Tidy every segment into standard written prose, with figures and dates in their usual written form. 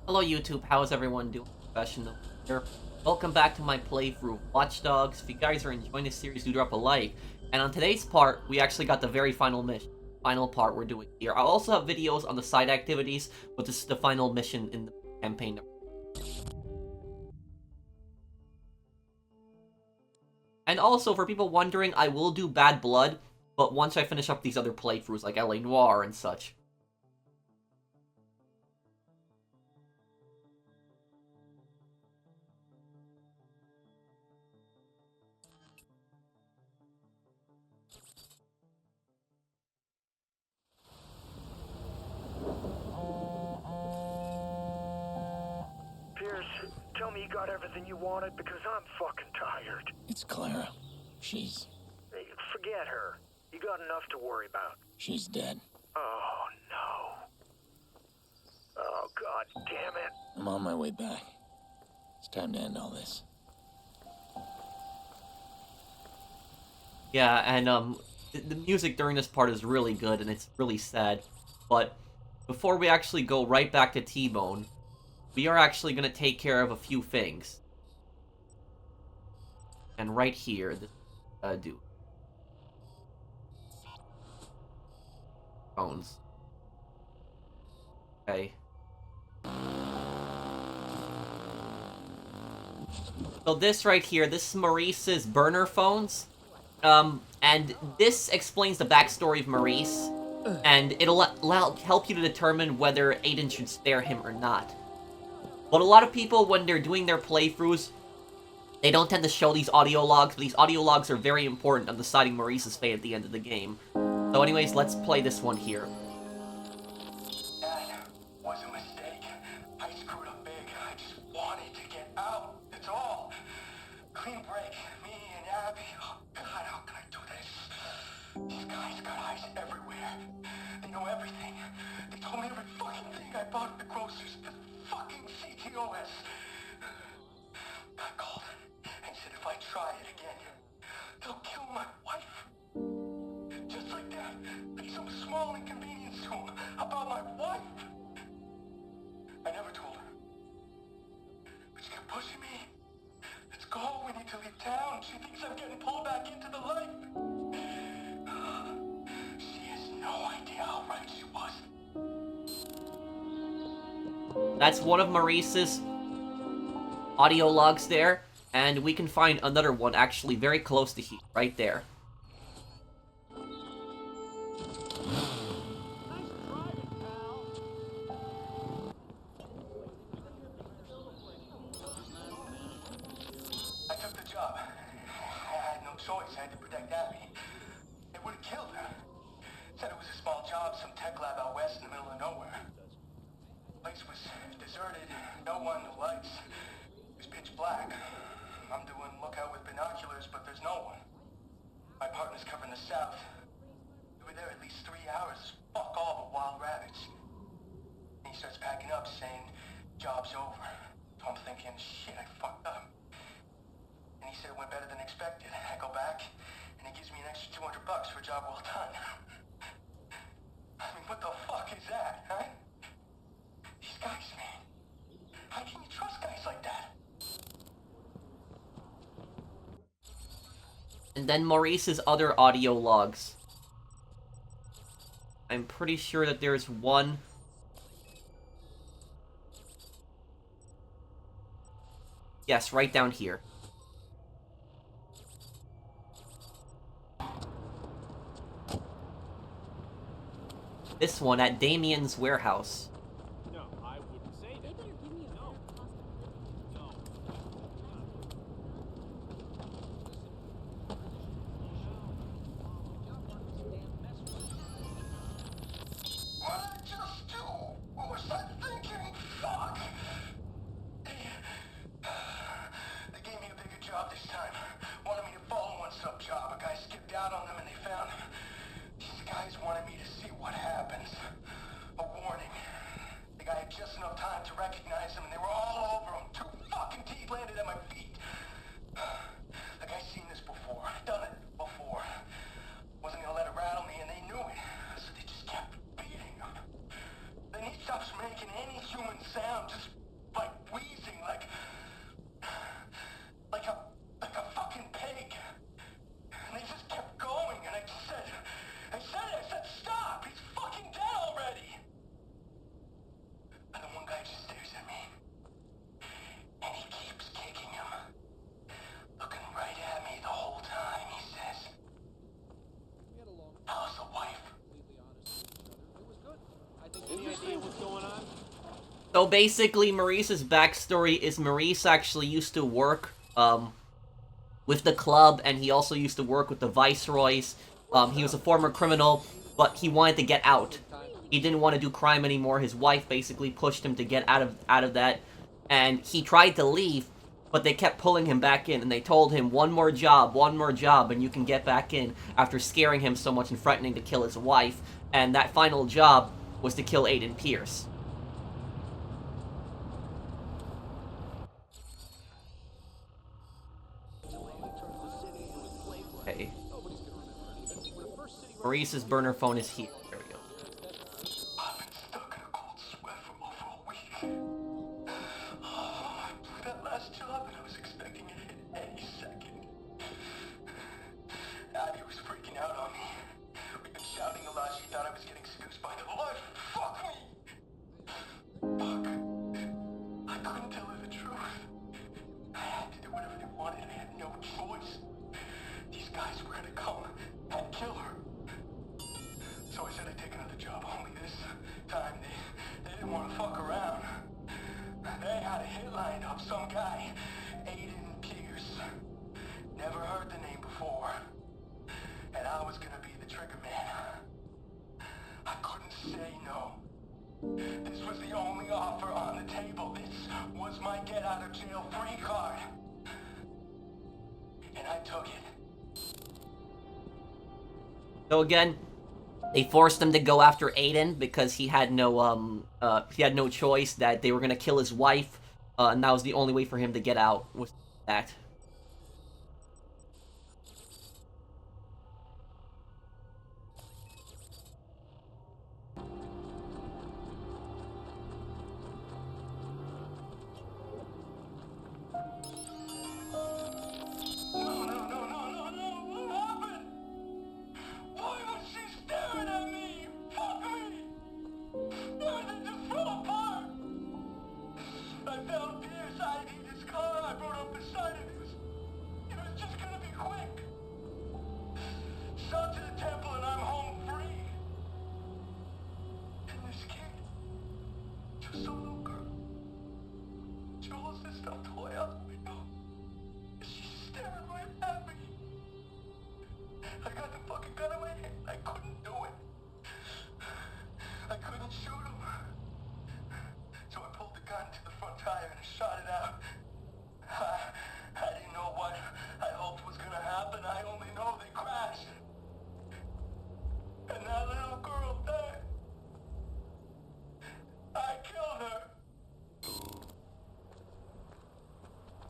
Hello YouTube, how's everyone doing? Professional here. Welcome back to my playthrough of Watch Dogs. If you guys are enjoying this series, do drop a like. And on today's part, we actually got the very final mission. Final part we're doing here. I'll also have videos on the side activities, but this is the final mission in the campaign. And also, for people wondering, I will do Bad Blood, but once I finish up these other playthroughs like LA Noire and such. Pearce, tell me you got everything you wanted because I'm fucking tired. It's Clara. She's Forget her. You got enough to worry about. she's dead. Oh, no. Oh, god damn it. I'm on my way back. It's time to end all this. Yeah, and the music during this part is really good, and it's really sad. But before we actually go right back to T-Bone, we are actually going to take care of a few things. And right here, this do. Phones. Okay. So this right here, this is Maurice's burner phones. And this explains the backstory of Maurice, and it'll help you to determine whether Aiden should spare him or not. But a lot of people, when they're doing their playthroughs, they don't tend to show these audio logs, but these audio logs are very important on deciding Maurice's fate at the end of the game. So anyways, let's play this one here. That was a mistake. I screwed up big. I just wanted to get out. It's all. Clean break. Me and Abby. Oh, God, how can I do this? These guys got eyes everywhere. They know everything. They told me every fucking thing I bought at the grocers. The fucking CTOS. I called and said if I try it again, they'll kill my wife. Just like that, be some small inconvenience to him about my wife. I never told her. But she kept pushing me. Let's go, we need to leave town. She thinks I'm getting pulled back into the life. She has no idea how right she was. That's one of Maurice's audio logs there, and we can find another one actually very close to here, right there. I took the job. I had no choice. I had to protect Abby. They would have killed her. Said it was a small job, some tech lab out west in the middle of nowhere. Place was deserted, no one, no lights. It was pitch black. I'm doing lookout with binoculars, but there's no one. My partner's covering the south. We were there at least 3 hours. Fuck all the wild rabbits. And he starts packing up, saying, job's over. So I'm thinking, shit, I fucked up. And he said it went better than expected. I go back, and he gives me an extra $200 for a job well done. I mean, what the fuck is that, huh? These guys, man. How can you trust guys like that? And then Maurice's other audio logs. I'm pretty sure that there's one. Yes, right down here. This one at Damien's warehouse. No, I wouldn't say that. No. No. What did I just do? What was I thinking? Fuck! They gave me a bigger job this time. Wanted me to follow one sub job. A guy skipped out on them and they found him. These guys wanted me to see what happens. A warning. The guy had just enough time to recognize him and they were all over him. 2 fucking teeth landed at my feet. The guy's seen this before. Done it before. Wasn't gonna let it rattle me and they knew it. So they just kept beating him. Then he stops making any human sound, just So basically, Maurice's backstory is Maurice actually used to work with the club, and he also used to work with the viceroys. He was a former criminal, but he wanted to get out. He didn't want to do crime anymore. His wife basically pushed him to get out of that, and he tried to leave, but they kept pulling him back in, and they told him one more job, and you can get back in, after scaring him so much and threatening to kill his wife. And that final job was to kill Aiden Pearce. Okay. Maurice's burner phone is here. There we go. I've been stuck in a cold sweat for over a week. Oh, that last job, and I was expecting it to hit any second. Abby was freaking out on me. We've been shouting a lot. She thought I was getting seduced by the Lord. Fuck me! Fuck. I couldn't tell her the truth. I had to do whatever they wanted. I had no choice. These guys were gonna come and kill her. So I said I'd take another job. Only this time they didn't want to fuck around. They had a hit lined up. Some guy, Aiden Pearce. Never heard the name before. And I was gonna be the trigger man. I couldn't say no. This was the only offer on the table. This was my get out of jail free card. And I took it. So again, they forced him to go after Aiden because he had no choice, that they were gonna kill his wife, and that was the only way for him to get out, was that.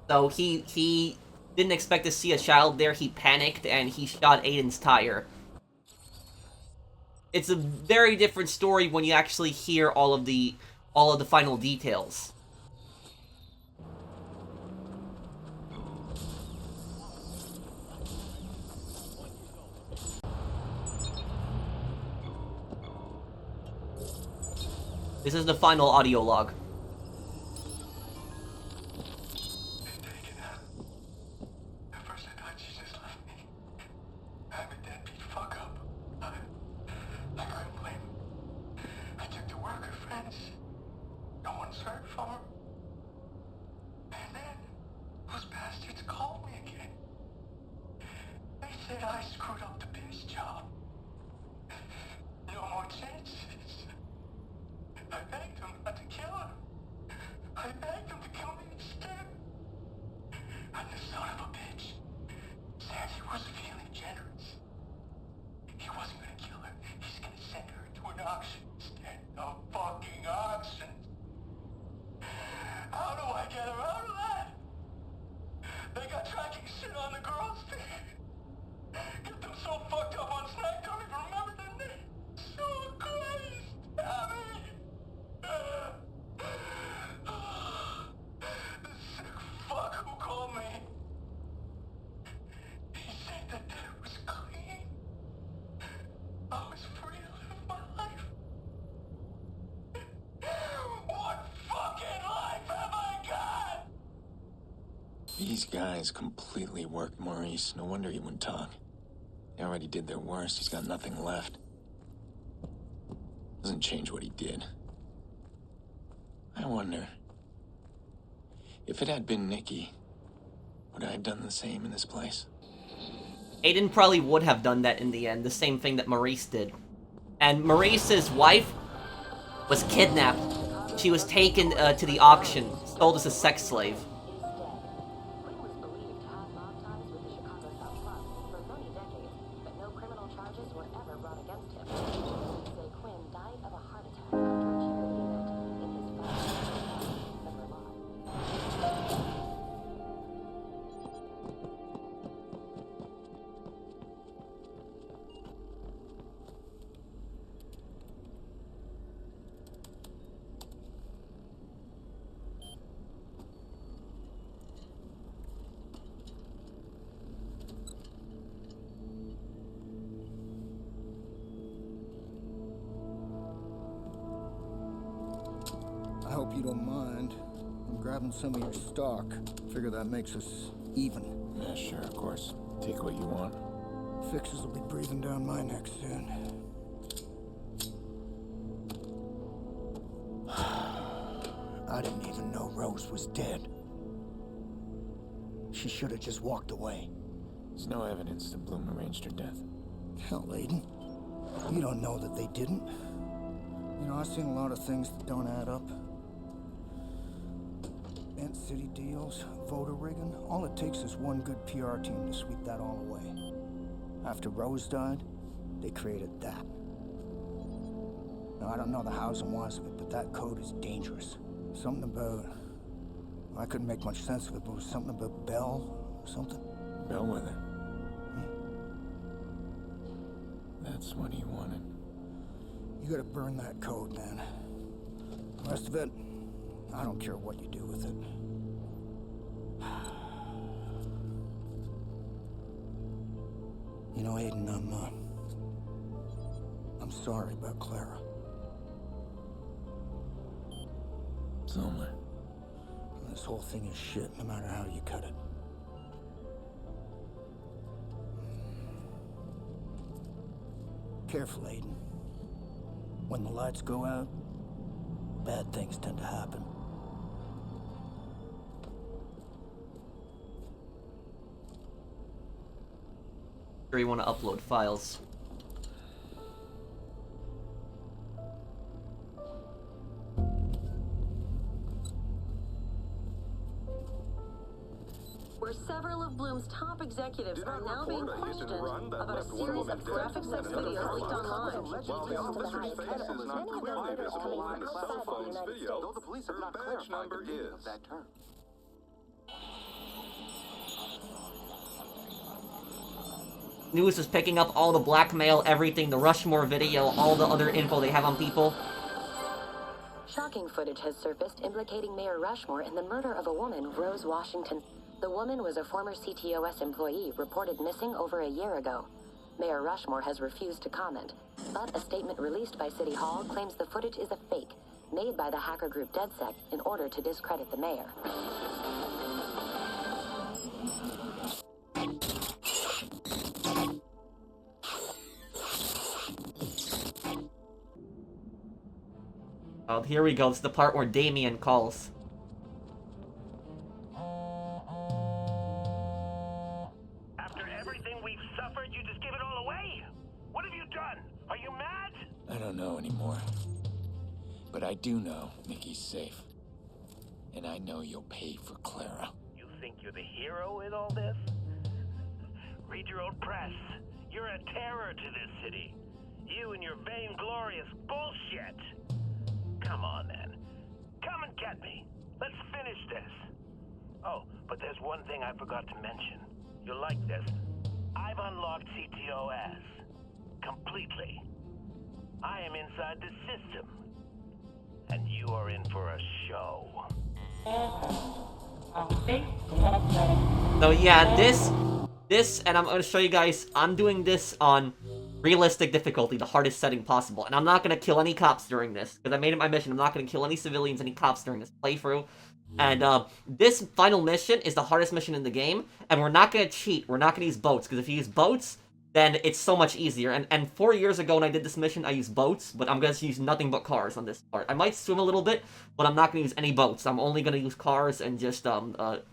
So he didn't expect to see a child there. He panicked and he shot Aiden's tire. It's a very different story when you actually hear all of the final details. This is the final audio log. These guys completely worked Maurice. No wonder he wouldn't talk. They already did their worst. He's got nothing left. Doesn't change what he did. I wonder, if it had been Nikki, would I have done the same in this place? Aiden probably would have done that in the end, the same thing that Maurice did. And Maurice's wife was kidnapped. She was taken to the auction, sold as a sex slave. Quinn was believed to have mob ties with the Chicago South Club for many decades, but no criminal charges were ever brought against him. Police say Quinn died of a heart attack after a charity event in his never lied. I hope you don't mind. I'm grabbing some of your stock. Figure that makes us even. Yeah, sure, of course. Take what you want. Fixers will be breathing down my neck soon. I didn't even know Rose was dead. She should have just walked away. There's no evidence that Bloom arranged her death. Hell, Aiden. You don't know that they didn't. You know, I've seen a lot of things that don't add up. Ant City deals, voter rigging. All it takes is one good PR team to sweep that all away. After Rose died, they created that. Now, I don't know the hows and whys of it, but that code is dangerous. Something about... I couldn't make much sense of it, but it was something about Bell or something. Bellwether. That's what he wanted. You gotta burn that code, man. The rest of it, I don't care what you do with it. You know, Aiden, I'm sorry about Clara. So am I. This whole thing is shit, no matter how you cut it. Careful, Aiden. When the lights go out, bad things tend to happen. Sure you want to upload files. Where several of Bloom's top executives are now being questioned about a series of graphic sex videos leaked online. While the officer's face is not clearly visible on the cell phone's video, Though the police have her not badge clarified number the meaning is. of that term. News is picking up all the blackmail, everything, the Rushmore video, all the other info they have on people. Shocking footage has surfaced implicating Mayor Rushmore in the murder of a woman, Rose Washington. The woman was a former CTOS employee reported missing over a year ago. Mayor Rushmore has refused to comment, but a statement released by City Hall claims the footage is a fake, made by the hacker group DedSec in order to discredit the mayor. Oh, here we go. It's the part where Damien calls. After everything we've suffered, you just give it all away? What have you done? Are you mad? I don't know anymore. But I do know Nikki's safe. And I know you'll pay for Clara. You think you're the hero in all this? Read your own press. You're a terror to this city. You and your vainglorious bullshit. Come on, then. Come and get me. Let's finish this. Oh, but there's one thing I forgot to mention. You'll like this. I've unlocked CTOS. Completely. I am inside the system. And you are in for a show. So yeah, this, and I'm going to show you guys, I'm doing this on realistic difficulty, the hardest setting possible. And I'm not going to kill any cops during this, because I made it my mission. I'm not going to kill any civilians, any cops during this playthrough. And this final mission is the hardest mission in the game, and we're not going to cheat. We're not going to use boats, because if you use boats, then it's so much easier. And 4 years ago when I did this mission, I used boats, but I'm going to use nothing but cars on this part. I might swim a little bit, but I'm not going to use any boats. I'm only going to use cars and just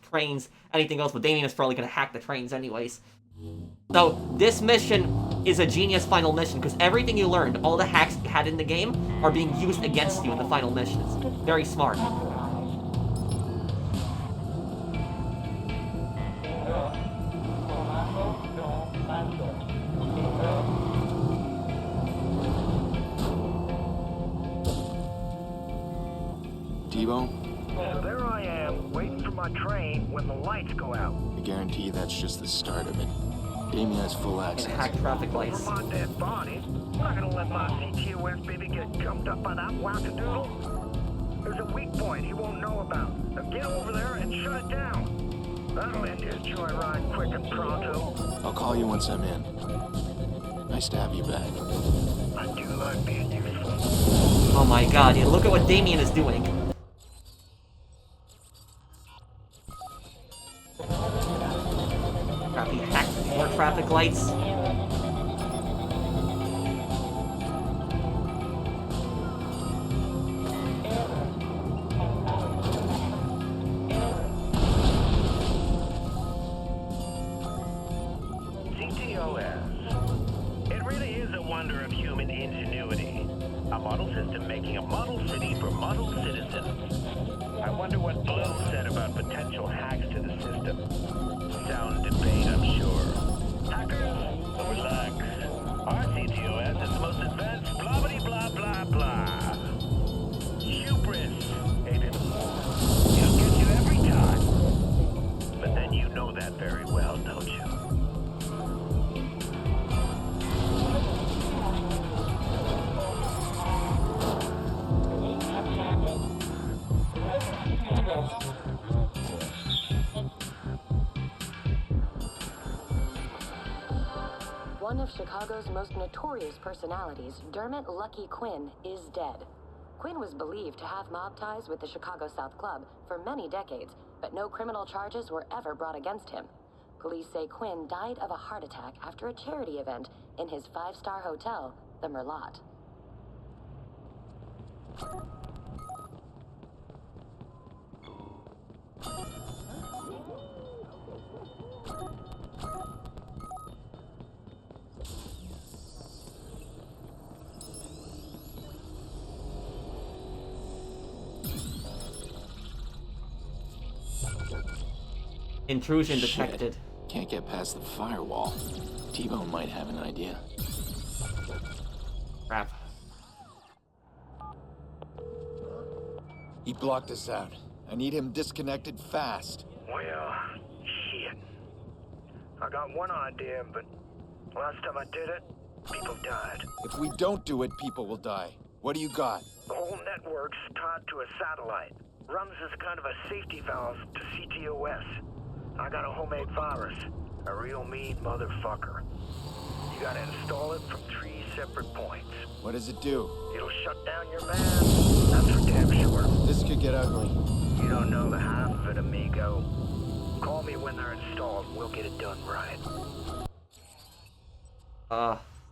trains, anything else, but Damien is probably going to hack the trains anyways. So this mission is a genius final mission, because everything you learned, all the hacks you had in the game, are being used against you in the final mission. It's very smart. T-Bone, So there I am, waiting for my train when the lights go out. I guarantee that's just the start of it. Damien has full And access. hack traffic lights. For my dead body, I'm not gonna let my CTOS baby get gummed up by that wackadoodle. There's a weak point he won't know about. Now get over there and shut it down. That'll end his joyride quick and pronto. I'll call you once I'm in. Nice to have you back. I do like being useful. Oh my god, yeah, look at what Damien is doing. Crap, he hacked more traffic lights. CTOS. It really is a wonder of human ingenuity. A model system making a model city for model citizens. I wonder what Blue said about potential hacks to the system. Sound debate, I'm sure. Hackers, relax. Our CTOS is the most advanced blah blah blah. Hubris, Aiden. It'll get you every time. But then you know that very well, don't you? One of Chicago's most notorious personalities, Dermot Lucky Quinn, is dead. Quinn was believed to have mob ties with the Chicago South Club for many decades, but no criminal charges were ever brought against him. Police say Quinn died of a heart attack after a charity event in his five-star hotel, the Merlot. Intrusion Shit. detected. Can't get past the firewall. T-Bone might have an idea. Crap. He blocked us out. I need him disconnected fast. Well, shit. I got one idea, but last time I did it, people died. If we don't do it, people will die. What do you got? The whole network's tied to a satellite. Runs as kind of a safety valve to CTOS. I got a homemade virus. A real mean motherfucker. You gotta install it from 3 separate points. What does it do? It'll shut down your man. That's for damn sure. This could get ugly. You don't know the half of it, amigo. Call me when they're installed and we'll get it done right.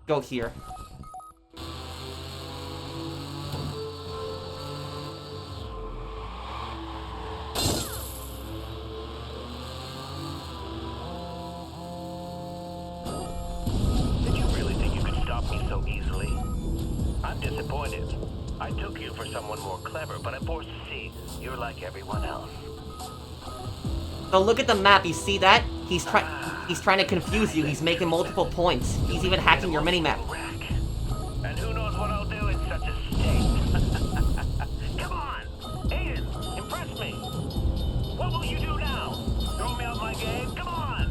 Go here. Did you really think you could stop me so easily? I'm disappointed. I took you for someone more clever, but I'm forced to see you're like everyone else. So look at the map, you see that? He's trying to confuse you, he's making multiple points. He's even hacking your minimap. Wreck. And who knows what I'll do in such a state. Come on! Aiden, impress me! What will you do now? Throw me out my game? Come on!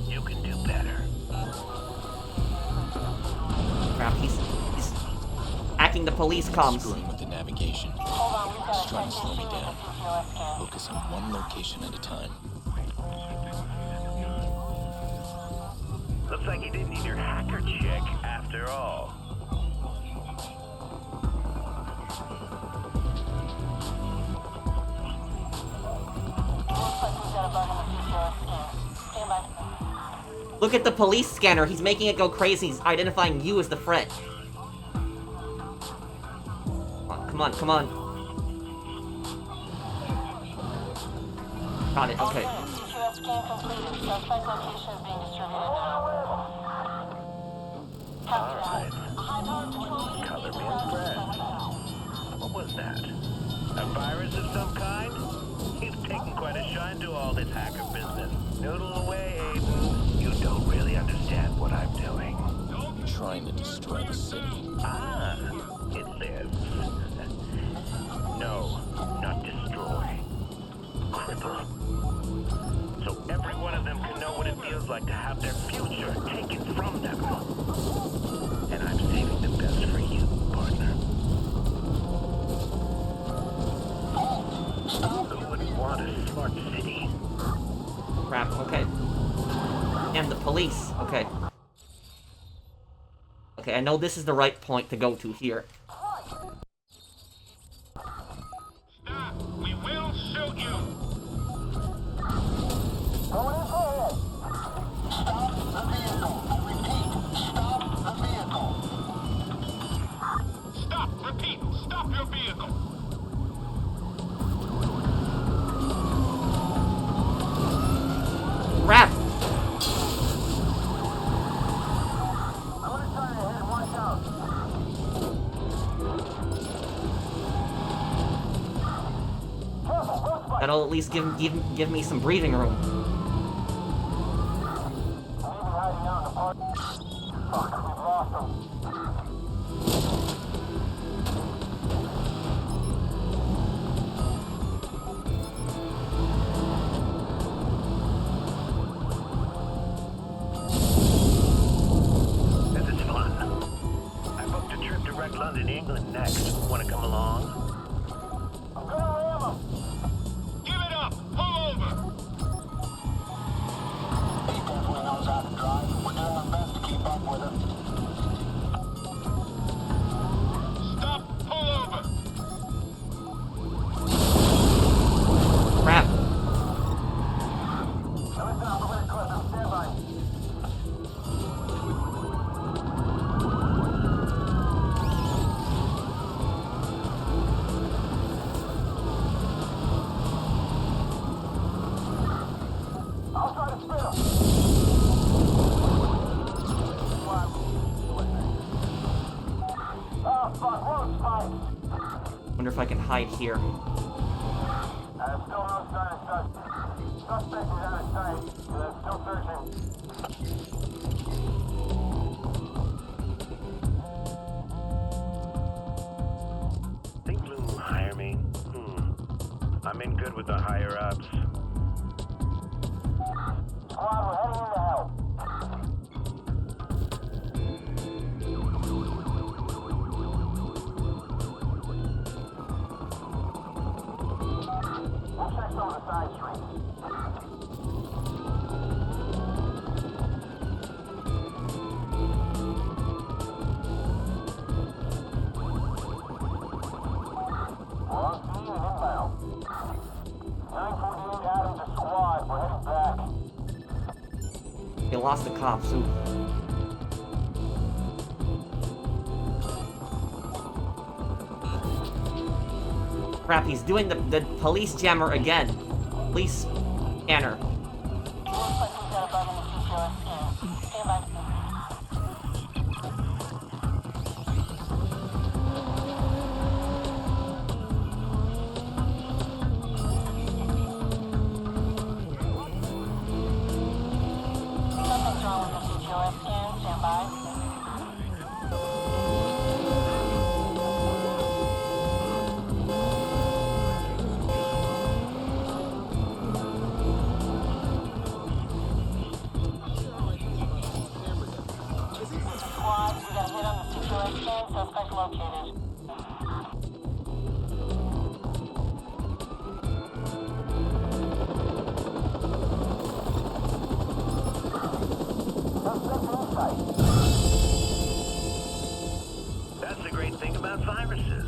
You can do better. Crap, he's hacking the police comms. Screwing with the navigation. He's trying to slow me down. Focus on one location at a time. Looks like you didn't need your hacker chick after all. Look at the police scanner. He's making it go crazy. He's identifying you as the threat. Come on, come on. Got it, okay. CQF scan completed. Suspect location is being distributed now. Copy that. High-powered patrol unit Color needs me to impressed. What was that? A virus of some kind? You've taken quite a shine to all this hacker business. Noodle away, Aiden. You don't really understand what I'm doing. Trying to destroy the city. Ah, it lives. No, not destroy. Cripple. So every one of them can know what it feels like to have their future taken from them. And I'm saving the best for you, partner. Who wouldn't want a smart city? Crap, okay. And the police, okay. Okay, I know this is the right point to go to here. Stop! We will shoot you! Going in for ahead. Stop the vehicle. I repeat, stop the vehicle. Stop! Repeat! Stop your vehicle! Crap! I'm gonna turn ahead and watch out. Careful, road spike. That'll at least give me some breathing room. Maybe hiding out in the park. Fuck, we've lost them. This is fun. I booked a trip direct London, England next. Want to come along? I'm gonna ram them. Give it up! Pull over! He definitely knows how to drive. We're doing our best to keep up with him. Stop! Pull over! Crap. Now listen up, we're gonna close them. Stand by. I'll try to spin him. Oh, fuck, road spikes. Wonder if I can hide here. Still no sign of suspect. Suspect is out of sight. Still searching. Think Bloom will hire me? I'm in good with the higher-ups. Squad, we're heading in to help. We'll check some of the side streets. We're on scene and inbound. 948 Adams to squad. We're heading back. They lost the cops, ooh. Crap, he's doing the police jammer again. Police scanner. Looks like we've got a bug in the CQF scan. Stand by. Something's wrong with the CQF scan. Stand by. Squad, we got a hit on the CQF scan. Suspect located. That's the great thing about viruses.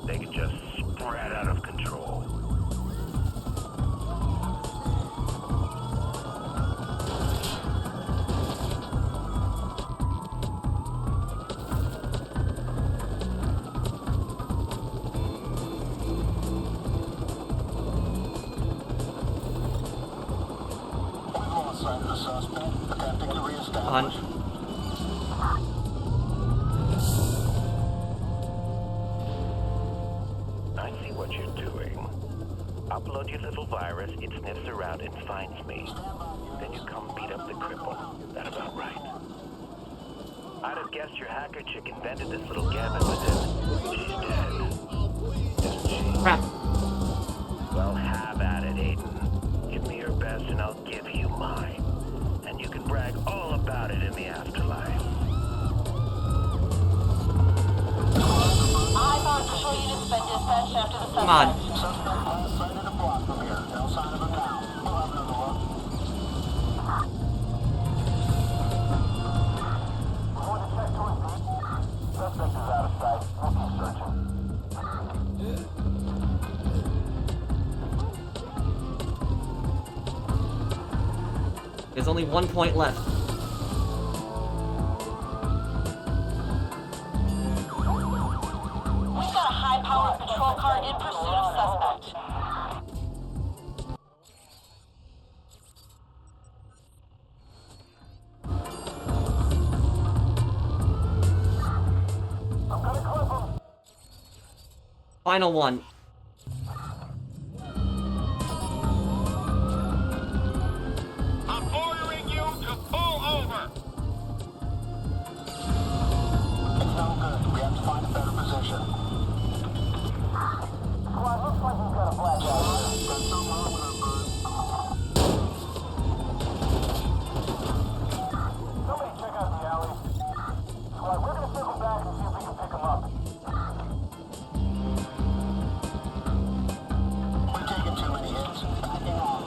They can just spread out of control. the suspect, attempting to reestablish. On. I see what you're doing. Upload your little virus, it sniffs around and finds me. Then you come beat up the cripple. That about right? I'd have guessed your hacker chick invented this little gambit, but then she's dead. Isn't she? Crap. Well, have at it, Aiden. Give me your best and I'll give you mine. And you can brag all about it in the afterlife. High-powered patrol units been dispatched after the suspect. Come on. Suspect last sighted a block from here. No sign of him now. We'll have another look. Before the check towards the suspect is out of sight. We'll keep searching. There's only 1 point left. We've got a high-powered patrol car in pursuit of suspect. I'm gonna clip him. Final one. I'm ordering you to pull over! It's no good. We have to find a better position. Squad, looks like he's got a black eye. Got something wrong with him, bud. Somebody check out the alley. Squad, we're gonna circle back and see if we can pick him up. We're taking too many hits. Backing off.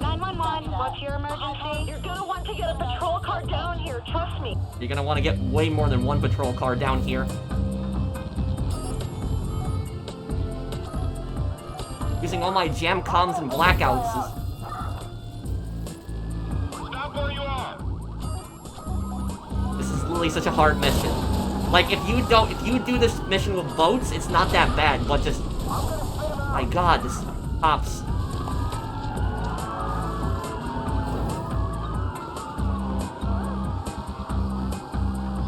911, what's your emergency? You're gonna want to get a patrol car down here, trust me. You're gonna want to get way more than one patrol car down here. Using all my jam comms and blackouts is... Stop where you are! This is literally such a hard mission. Like, if you do this mission with boats, it's not that bad, but just... My god, this pops.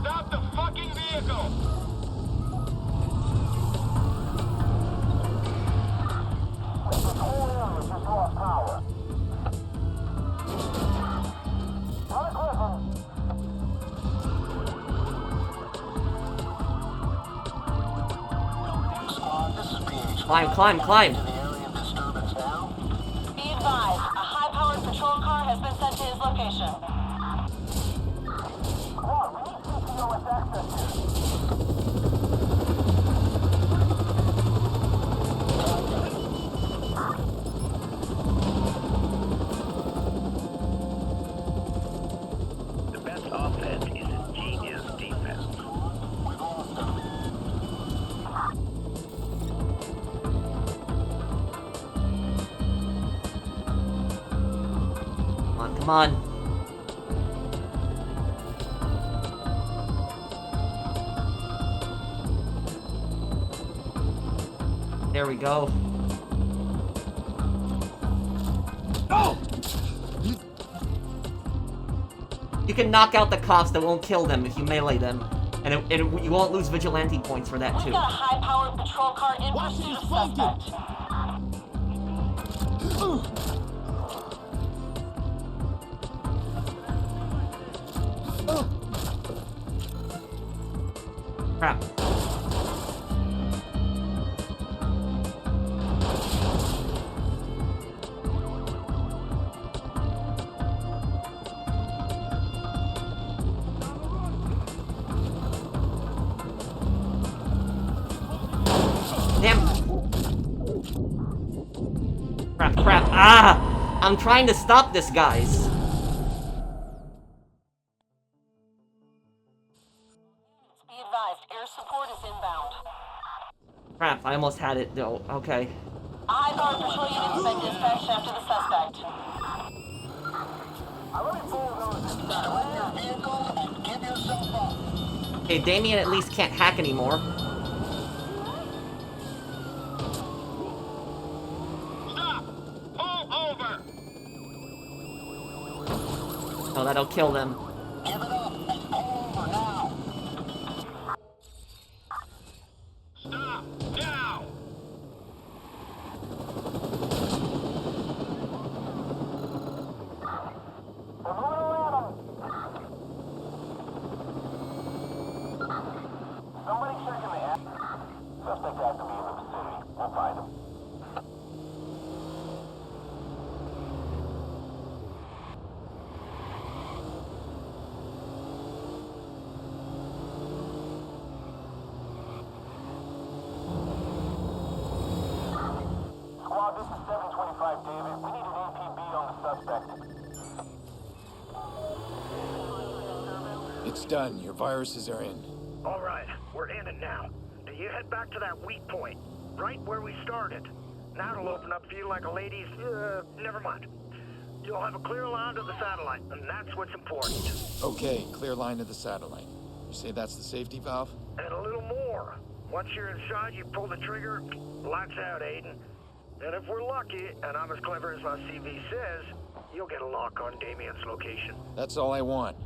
Stop the fucking vehicle! The whole area just lost power. Try to clip him. Squad, this is PH. Climb. The area of disturbance now. Be advised, a high-powered patrol car has been sent to his location. Squad, we need CTOS access here. The best offense is ingenious defense. We've lost him. Come on. There we go. Oh! You can knock out the cops that won't kill them if you melee them. And you won't lose vigilante points for that We've too. got a high-powered patrol car in pursuit of suspect. Crap. Damn. Crap. Ah! I'm trying to stop this, guys. Be advised, air support is inbound. Crap, I almost had it though. Okay. A high-powered patrol unit's been dispatched after the suspect. Surrender your vehicle and give yourself up. Okay, Damien at least can't hack anymore. Stop! Pull So that'll kill them. Give it up. It's over now. Stop! Now! We're moving around 'em. Somebody checking the app. Suspect has to be in the vicinity. We'll find him. Squad, this is 725 David. We need an APB on the suspect. It's done. Your viruses are in. All right, we're in it now. Now you head back to that weak point, right where we started. Now it'll open up for you like a lady's... never mind. You'll have a clear line to the satellite, and that's what's important. Okay, clear line to the satellite. You say that's the safety valve? And a little more. Once you're inside, you pull the trigger, lights out, Aiden. And if we're lucky, and I'm as clever as my CV says, you'll get a lock on Damien's location. That's all I want.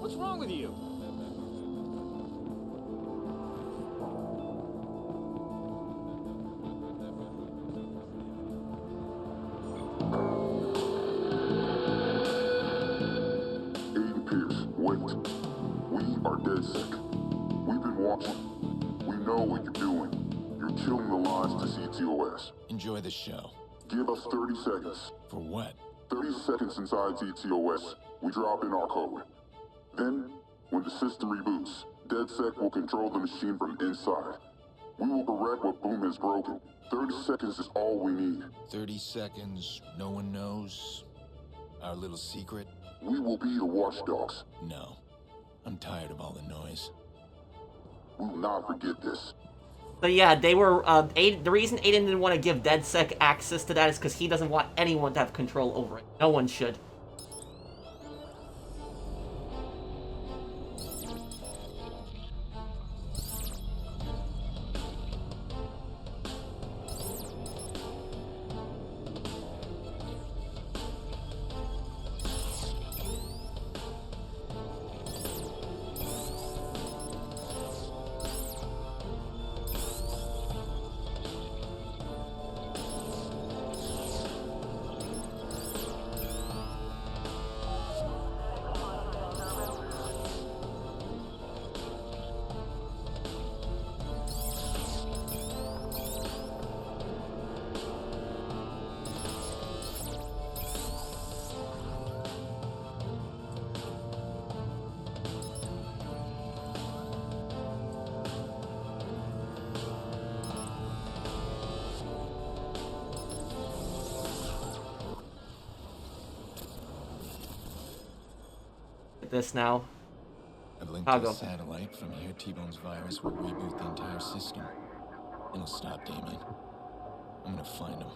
What's wrong with you? Aiden Pearce, wait. We are dead sick. We've been watching. We know what you're doing. You're killing the lies to CTOS. Enjoy the show. Give us 30 seconds. For what? 30 seconds inside CTOS, we drop in our code. Then, when the system reboots, DedSec will control the machine from inside. We will correct what Boom has broken. 30 seconds is all we need. 30 seconds, no one knows? Our little secret? We will be the watchdogs. No. I'm tired of all the noise. We will not forget this. So yeah, they were, the reason Aiden didn't want to give DedSec access to that is because he doesn't want anyone to have control over it. No one should. This now. I've linked I'll to go. the satellite. From here, T-Bone's virus will reboot the entire system. It'll stop Damien. I'm gonna find him.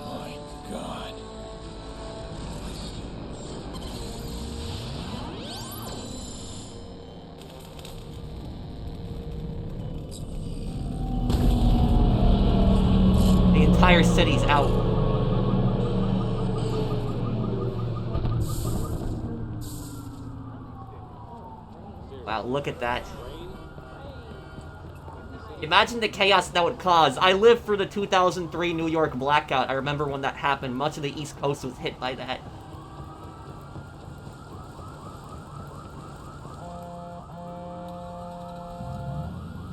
My God. The entire city's out. Wow, look at that. Imagine the chaos that would cause. I lived through the 2003 New York blackout. I remember when that happened. Much of the East Coast was hit by that.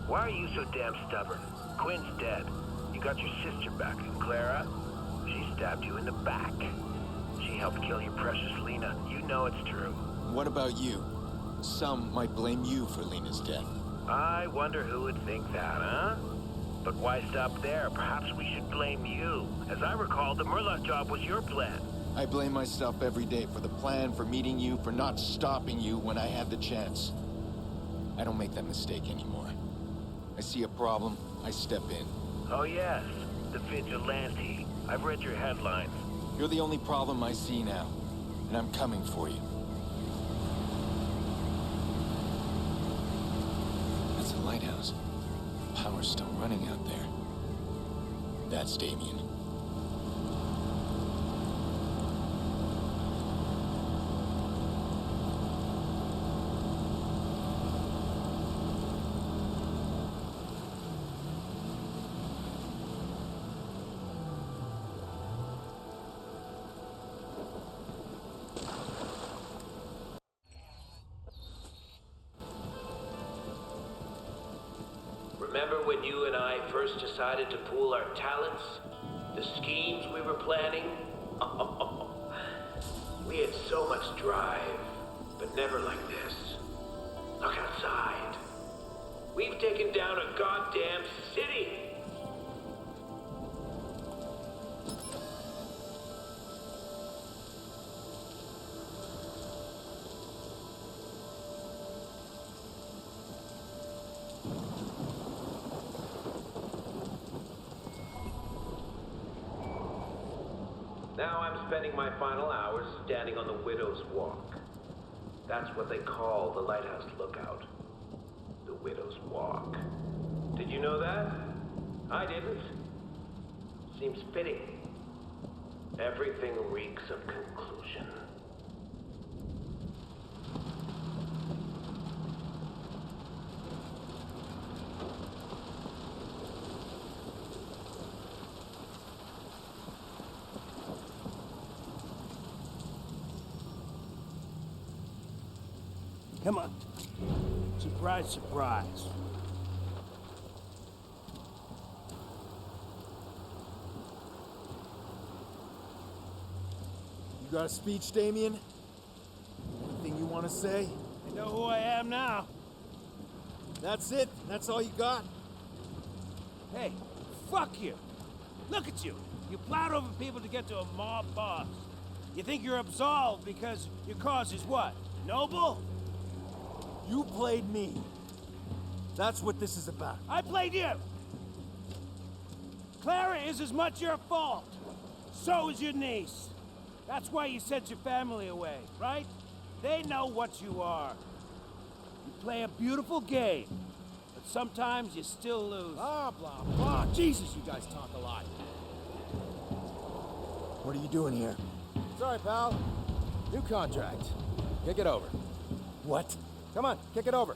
Why are you so damn stubborn? Quinn's dead. You got your sister back, and Clara? She stabbed you in the back. She helped kill your precious Lena. You know it's true. What about you? some might blame you for Lena's death. I wonder who would think that, huh? But why stop there? Perhaps we should blame you. As I recall, the Murloc job was your plan. I blame myself every day for the plan, for meeting you, for not stopping you when I had the chance. I don't make that mistake anymore. I see a problem, I step in. Oh yes, the Vigilante. I've read your headlines. You're the only problem I see now, and I'm coming for you. That's a lighthouse. Power's still running out there. That's Damien. Remember when you and I first decided to pool our talents? The schemes we were planning? We had so much drive, but never like this. Look outside. We've taken down a goddamn city! Now I'm spending my final hours standing on the Widow's Walk. That's what they call the Lighthouse Lookout. The Widow's Walk. Did you know that? I didn't. Seems fitting. Everything reeks of conclusion. Come on. Surprise, surprise. You got a speech, Damien? Anything you want to say? I know who I am now. That's it? That's all you got? Hey, fuck you. Look at you. You plowed over people to get to a mob boss. You think you're absolved because your cause is what? Noble? You played me. That's what this is about. I played you. Clara is as much your fault. So is your niece. That's why you sent your family away, right? They know what you are. You play a beautiful game, but sometimes you still lose. Blah, blah, blah. Jesus, you guys talk a lot. What are you doing here? Sorry, pal. New contract. Kick it over. What? Come on, kick it over.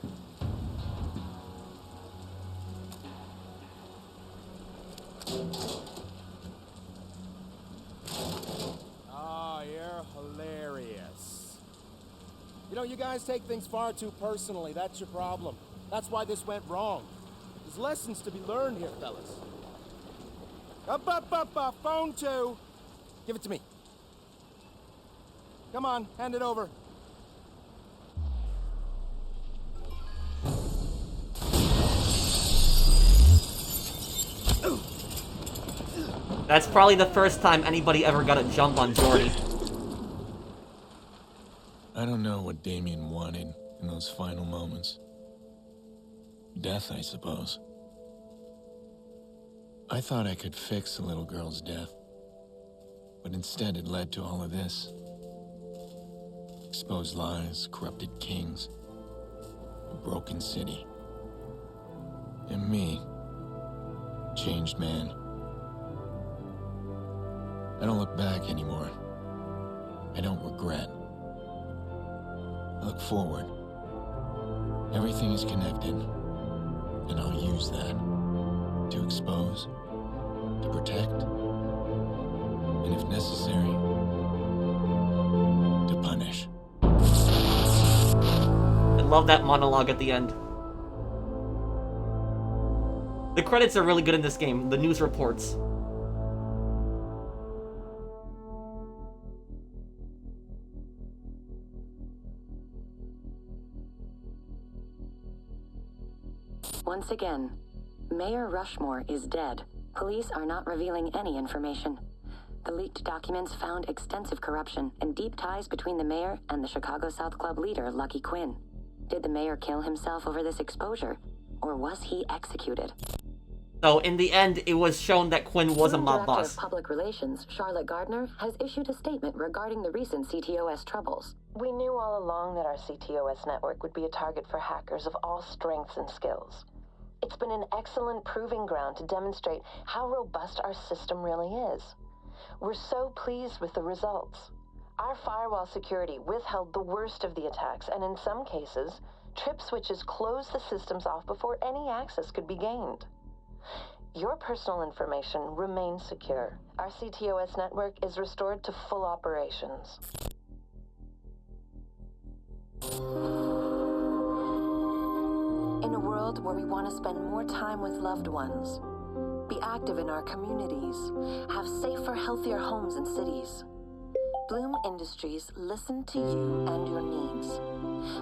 Ah, you're hilarious. You know, you guys take things far too personally. That's your problem. That's why this went wrong. There's lessons to be learned here, fellas. Up, phone 2. Give it to me. Come on, hand it over. That's probably the first time anybody ever got a jump on Jordy. I don't know what Damien wanted in those final moments. Death, I suppose. I thought I could fix the little girl's death, but instead it led to all of this. Exposed lies, corrupted kings, a broken city. And me, changed man. I don't look back anymore. I don't regret. I look forward. Everything is connected, and I'll use that to expose, to protect, and if necessary, to punish. I love that monologue at the end. The credits are really good in this game, the news reports. Once again, Mayor Rushmore is dead. Police are not revealing any information. The leaked documents found extensive corruption and deep ties between the mayor and the Chicago South Club leader, Lucky Quinn. Did the mayor kill himself over this exposure, or was he executed? So, in the end, it was shown that Quinn was a Firm mob Director boss. of Public Relations, Charlotte Gardner, has issued a statement regarding the recent CTOS troubles. We knew all along that our CTOS network would be a target for hackers of all strengths and skills. It's been an excellent proving ground to demonstrate how robust our system really is. We're so pleased with the results. Our firewall security withheld the worst of the attacks, and in some cases, trip switches closed the systems off before any access could be gained. Your personal information remains secure. Our CTOS network is restored to full operations. In a world where we want to spend more time with loved ones, be active in our communities, have safer, healthier homes and cities, Bloom Industries listen to you and your needs.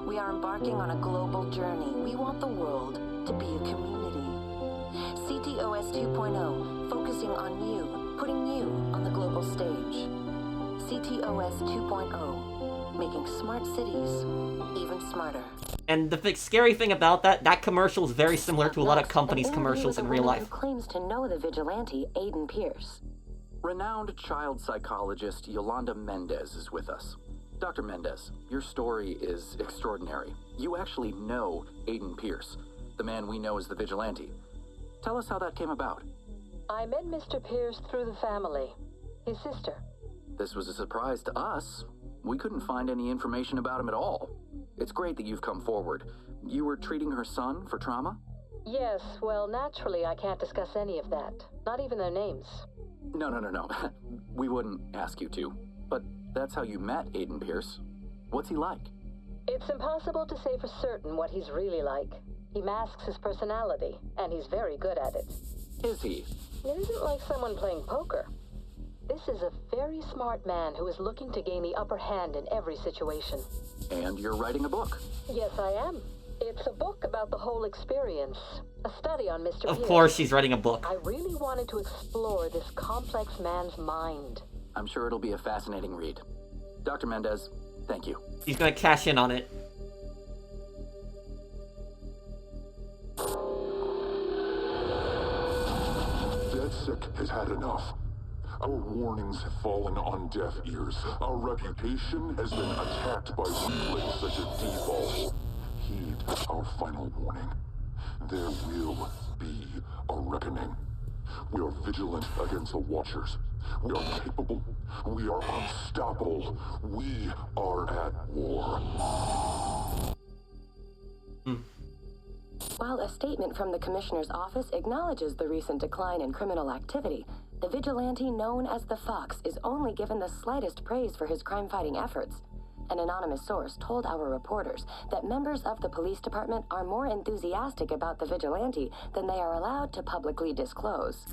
We are embarking on a global journey. We want the world to be a community. CTOS 2.0, focusing on you, putting you on the global stage. CTOS 2.0, making smart cities even smarter. And the scary thing about that commercial is very similar to a lot of companies' An interview commercials with in a real woman life. who claims to know the vigilante, Aiden Pearce. Renowned child psychologist Yolanda Mendez is with us. Dr. Mendez, your story is extraordinary. You actually know Aiden Pearce, the man we know as the Vigilante. Tell us how that came about. I met Mr. Pearce through the family, his sister. This was a surprise to us. We couldn't find any information about him at all. It's great that you've come forward. You were treating her son for trauma? Yes, well, naturally I can't discuss any of that. Not even their names. No. We wouldn't ask you to. But that's how you met Aiden Pearce. What's he like? It's impossible to say for certain what he's really like. He masks his personality, and he's very good at it. Is he? It isn't like someone playing poker. This is a very smart man who is looking to gain the upper hand in every situation. And you're writing a book. Yes, I am. It's a book about the whole experience. A study on Mr. Of Pierce. course she's writing a book. I really wanted to explore this complex man's mind. I'm sure it'll be a fascinating read. Dr. Mendez, thank you. He's gonna cash in on it. DedSec has had enough. Our warnings have fallen on deaf ears. Our reputation has been attacked by weaklings such as Default. Heed our final warning. There will be a reckoning. We are vigilant against the Watchers. We are capable. We are unstoppable. We are at war. While a statement from the Commissioner's office acknowledges the recent decline in criminal activity, the vigilante known as the Fox is only given the slightest praise for his crime-fighting efforts. An anonymous source told our reporters that members of the police department are more enthusiastic about the vigilante than they are allowed to publicly disclose.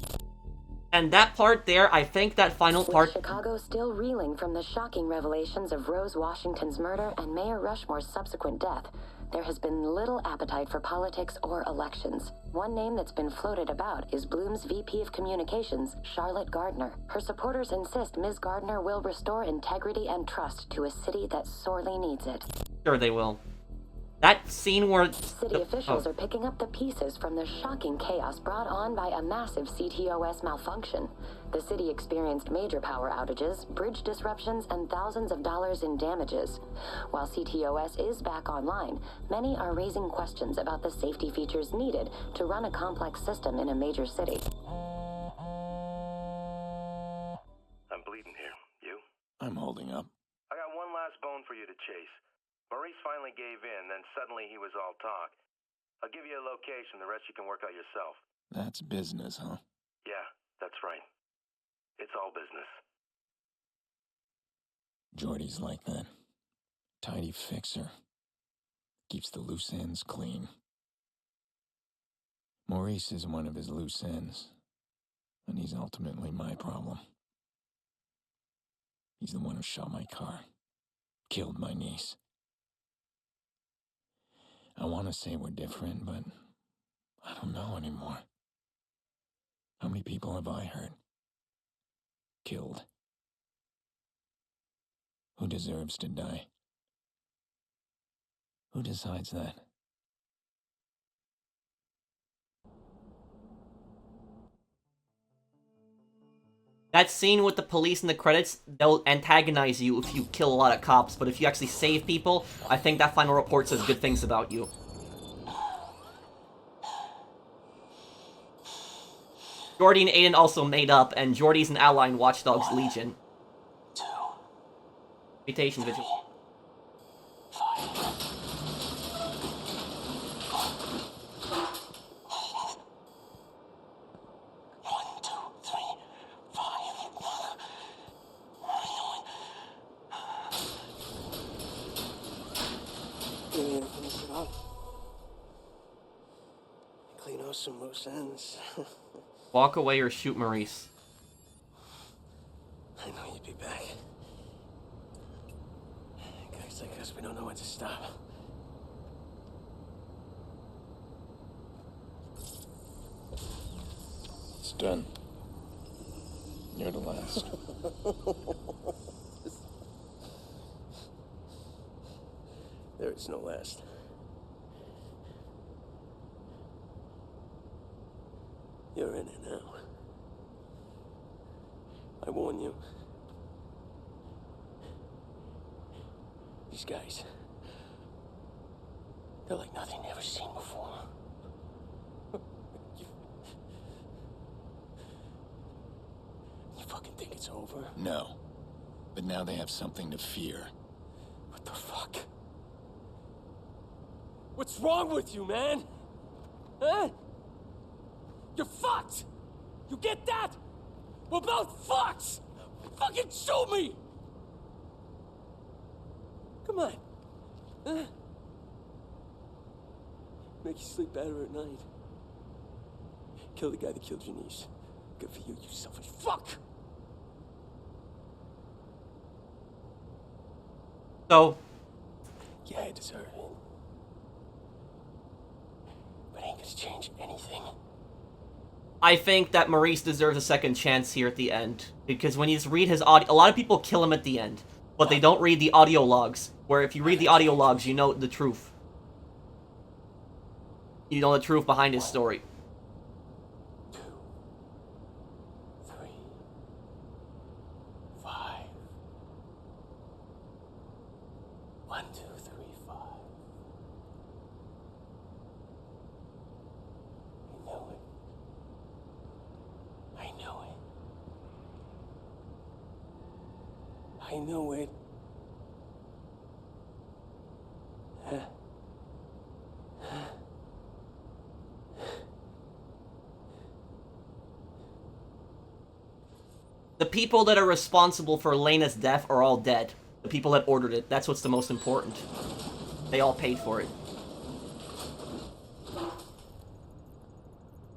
And that part there, I think that final part... With Chicago still reeling from the shocking revelations of Rose Washington's murder and Mayor Rushmore's subsequent death, there has been little appetite for politics or elections. One name that's been floated about is Bloom's VP of Communications, Charlotte Gardner. Her supporters insist Ms. Gardner will restore integrity and trust to a city that sorely needs it. Sure they will. That scene where... City officials are picking up the pieces from the shocking chaos brought on by a massive CTOS malfunction. The city experienced major power outages, bridge disruptions, and thousands of dollars in damages. While CTOS is back online, many are raising questions about the safety features needed to run a complex system in a major city. I'm bleeding here. You? I'm holding up. I got one last bone for you to chase. Maurice finally gave in, then suddenly he was all talk. I'll give you a location, the rest you can work out yourself. That's business, huh? Yeah, that's right. It's all business. Jordy's like that. Tidy fixer. Keeps the loose ends clean. Maurice is one of his loose ends, and he's ultimately my problem. He's the one who shot my car, killed my niece. I want to say we're different, but I don't know anymore. How many people have I hurt? Killed? Who deserves to die? Who decides that? That scene with the police in the credits, they'll antagonize you if you kill a lot of cops, but if you actually save people, I think that final report says good things about you. Jordy and Aiden also made up, and Jordy's an ally in Watch Dogs Legion. Reputation Vigil. Clean out some loose ends. Walk away or shoot Maurice. I know you'd be back. Guys like us, we don't know when to stop. It's done. You're the last. There is no last. You're in it now. I warn you. These guys, they're like nothing you've ever seen before. You fucking think it's over? No. But now they have something to fear. What the fuck? What's wrong with you, man? Huh? You're fucked! You get that? We're both fucked! Fucking shoot me! Come on. Huh? Make you sleep better at night. Kill the guy that killed your niece. Good for you, you selfish fuck! So, yeah, I deserve it. But ain't gonna change anything. I think that Maurice deserves a second chance here at the end. Because when you read his audio... A lot of people kill him at the end. But they don't read the audio logs. Where if you read the audio logs, you know the truth. You know the truth behind his story. 2, 3, 5. 1, 2, 3, 5. I know it. I know it. The people that are responsible for Lena's death are all dead. The people that ordered it. That's what's the most important. They all paid for it.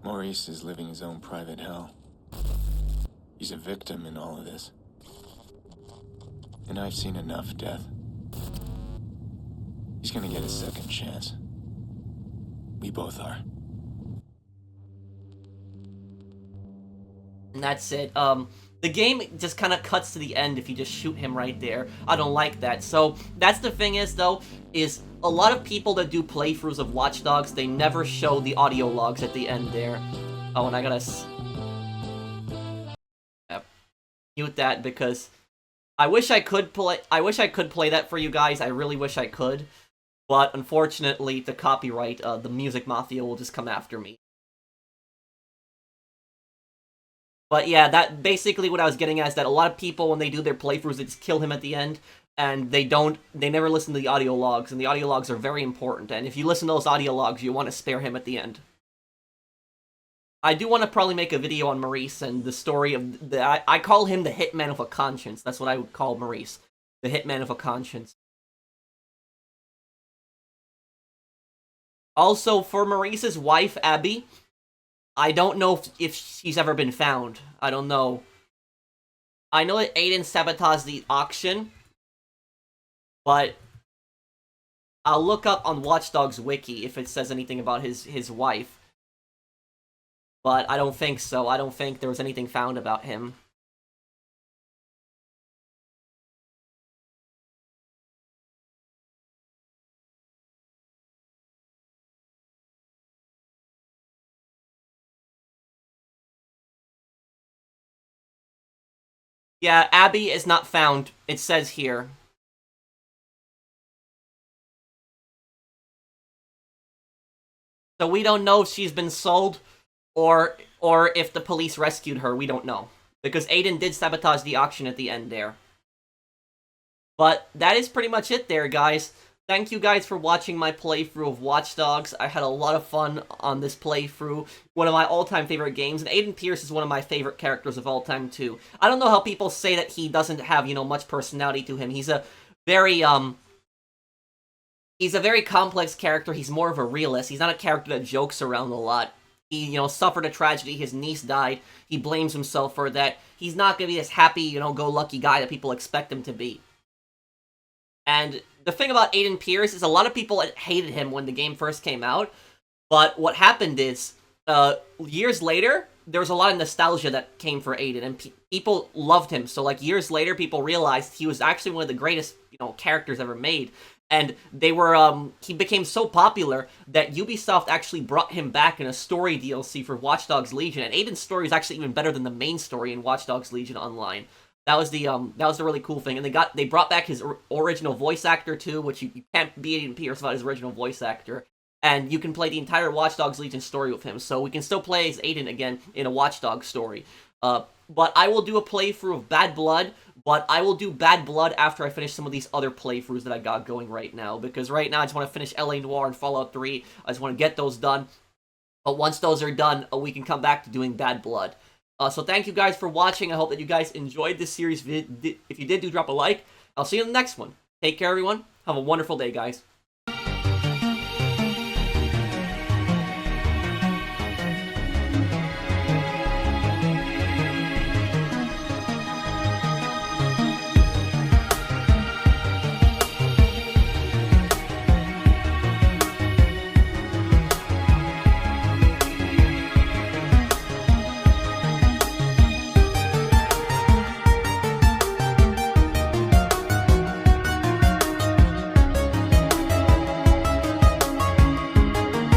Maurice is living his own private hell. He's a victim in all of this. And I've seen enough death. He's gonna get a second chance. We both are. And that's it. The game just kind of cuts to the end if you just shoot him right there. I don't like that. So, that's the thing is, though, is a lot of people that do playthroughs of Watch Dogs, they never show the audio logs at the end there. Oh, and I gotta... mute that because I wish I could play that for you guys. I really wish I could. But, unfortunately, the copyright, the Music Mafia will just come after me. But yeah, that basically what I was getting at is that a lot of people, when they do their playthroughs, they just kill him at the end, and they never listen to the audio logs, and the audio logs are very important, and if you listen to those audio logs, you want to spare him at the end. I do want to probably make a video on Maurice and the story of I call him the hitman of a conscience. That's what I would call Maurice. The hitman of a conscience. Also, for Maurice's wife, Abby, I don't know if she's ever been found. I don't know. I know that Aiden sabotaged the auction, but I'll look up on Watch Dogs Wiki if it says anything about his wife. but I don't think so. I don't think there was anything found about him. Yeah, Abby is not found, it says here. So we don't know if she's been sold or if the police rescued her. We don't know. Because Aiden did sabotage the auction at the end there. But that is pretty much it there, guys. Thank you guys for watching my playthrough of Watch Dogs. I had a lot of fun on this playthrough. One of my all-time favorite games, and Aiden Pearce is one of my favorite characters of all time, too. I don't know how people say that he doesn't have, much personality to him. He's a very, he's a very complex character. He's more of a realist. He's not a character that jokes around a lot. He, suffered a tragedy. His niece died. He blames himself for that. He's not gonna be this happy, go-lucky guy that people expect him to be. And the thing about Aiden Pearce is a lot of people hated him when the game first came out, but what happened is, years later, there was a lot of nostalgia that came for Aiden, and people loved him. So, years later, people realized he was actually one of the greatest, characters ever made. And they were, he became so popular that Ubisoft actually brought him back in a story DLC for Watch Dogs Legion, and Aiden's story is actually even better than the main story in Watch Dogs Legion Online. That was the really cool thing, and they brought back his original voice actor too, which you can't be Aiden Pearce without his original voice actor, and you can play the entire Watch Dogs Legion story with him, so we can still play as Aiden again in a Watch Dogs story. But I will do a playthrough of Bad Blood, but I will do Bad Blood after I finish some of these other playthroughs that I got going right now, because right now I just want to finish LA Noire and Fallout 3, I just want to get those done, but once those are done, we can come back to doing Bad Blood. So thank you guys for watching. I hope that you guys enjoyed this series. If you did, do drop a like. I'll see you in the next one. Take care, everyone. Have a wonderful day, guys.